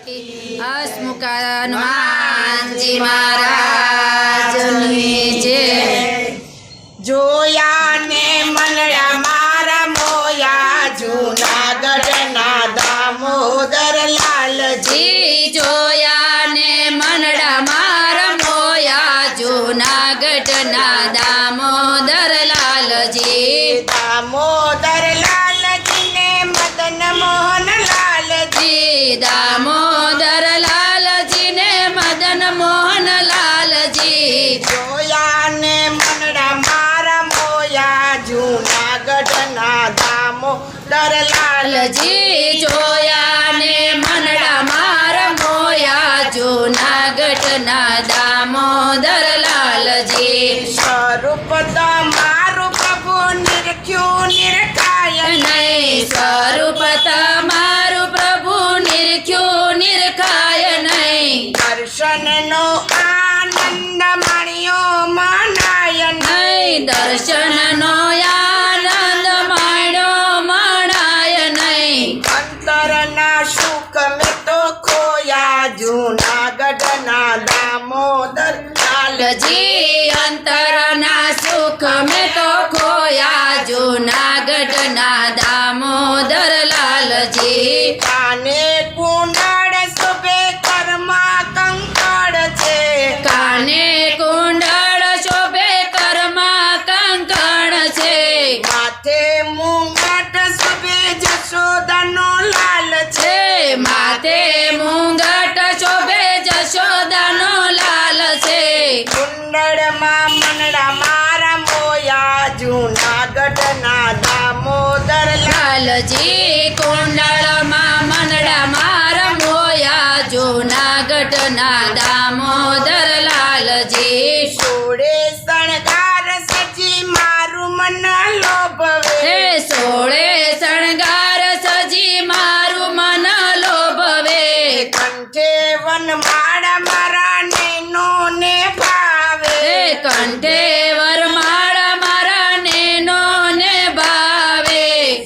હસમુખહનુમાનજી મહારાજની જય। જોયા ને મનડા મારા મોયા જૂનાગઢના દામોદર લાલજી। જોયા ને મનડા મારા મોયા જૂનાગઢના દામોદર લાલજી। દામોદર લાલજી ને મદન મોહન લાલજી। દામોદર લાલજી ને મદન મોહન લાલજી। જોયા ને મનડા મારા મોયા જૂનાગઢના દામોદર લાલજી। જોયા ને મનડા મારા મોયા જૂનાગઢના દામોદર લાલજી। સ્વરૂપ તમારું પ્રભુ નિરખ્યું નિરખાય નહીં, સ્વરૂપ તમારું પ્રભુ નિરખ્યું નિરખાય નહીં। દર્શનનો આનંદ માણ્યો મનાય નહીં, દર્શનનો આનંદ માણ્યો મણાય નહીં। અંતરના સુખ મેં તો ખોયા જૂનાગઢના દામોદર લાલજી। અંતરના સુખ મેં તો ખોયા જૂનાગઢના દામોદર લાલજી। કાને કુંડળ શોભે કર્મા કંકળ છે। કાને કુંડળ શોભે કર્મા કંકણ છે। માથે મુંગટ શોભે જશોદાનો લાલ છે। માથે મુંગટ શોભે જશોદાનો લાલ છે। કુંડળમાં મનડા મારા મોયા જૂનાગઢના દામોદર લાલજી। કુંડળમાં મનડા મારા મોયા જૂનાગઢના દામોદર લાલજી। સોળે શણગાર સજી મારું મન લોભવે। હે સોળે શણગાર સજી મારું મન લોભવે। કંઠે વનમાળા મારા નેનો ને ભાવે। હે કંઠે વરમાળા મારા નેનો ને ભાવે।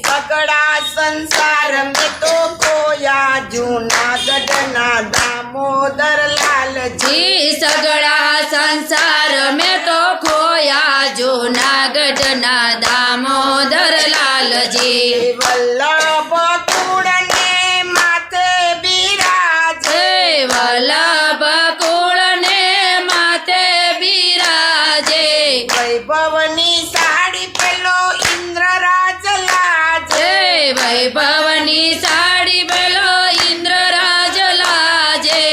સગડા સંસાર મેં તો ખોયા જૂનાગઢના દામોદર લાલજી। સગડા સંસાર મેં તો ખોયા જૂનાગઢના દામોદર લાલજી। વલ્લભ કુળને માથે બિરાજે। વલ્લભ કુળને માથે બિરાજે। વૈભવની સાડી પેલો ઇન્દ્રરાજ લાજે। વૈભવની સાડી પેલો ઇન્દ્રરાજ લાજે।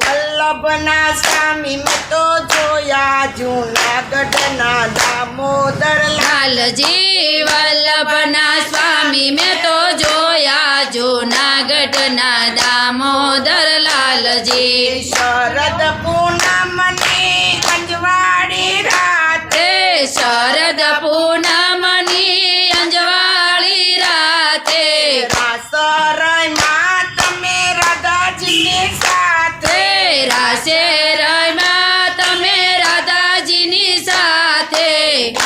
વલ્લભના સ્વામી મેં તો જોયા જૂનાગઢના દામોદર લાલજી। વલ્લભના સ્વામી મેં તો જોયા જૂનાગઢના દામોદર લાલજી। શરદ પૂનમની અંજવાળી રાતે। શરદ પૂનમની અંજવાળી રાતે। રાસરયમાં તમે રાધાજીની સાથે। રાસે રયમાં તમે રાધાજીની સાથે।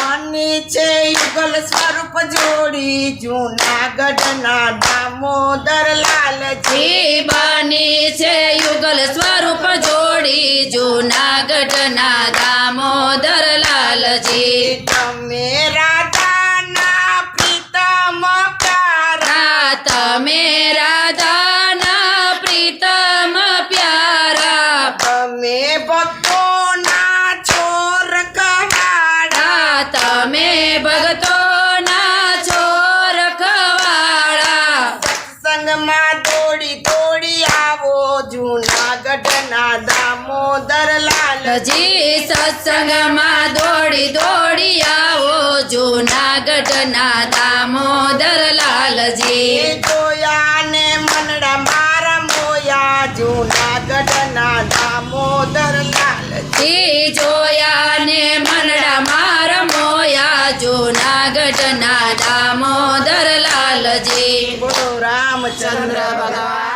આની છે યુગલ સ્વરૂપ જોડી જૂનાગઢના દામોદર લાલજી। બની છે યુગલ સ્વરૂપ જોડી જૂનાગઢના દામોદર લાલજી। તમે રાધાના પ્રીતમ પ્યારા। તમે રાધાના પ્રીતમ પ્યારા। તમે ભક્તોના છોર કવાડા। તમે ભગતોના છોર ખવાડા। સત્સંગમાં દોડી દોડી આવો જૂનાગઢના દામોદર લાલજી। સત્સંગમાં દોડી દોડી આવો જૂનાગઢના દામોદર લાલજી। જોયા ને મનડા મારા મોયા જૂનાગઢના દામોદર લાલજી। જોયા ને મનડા મારા મોયા જૂનાગઢના દામોદર લાલજી। બોલો રામચંદ્ર ભગવાન।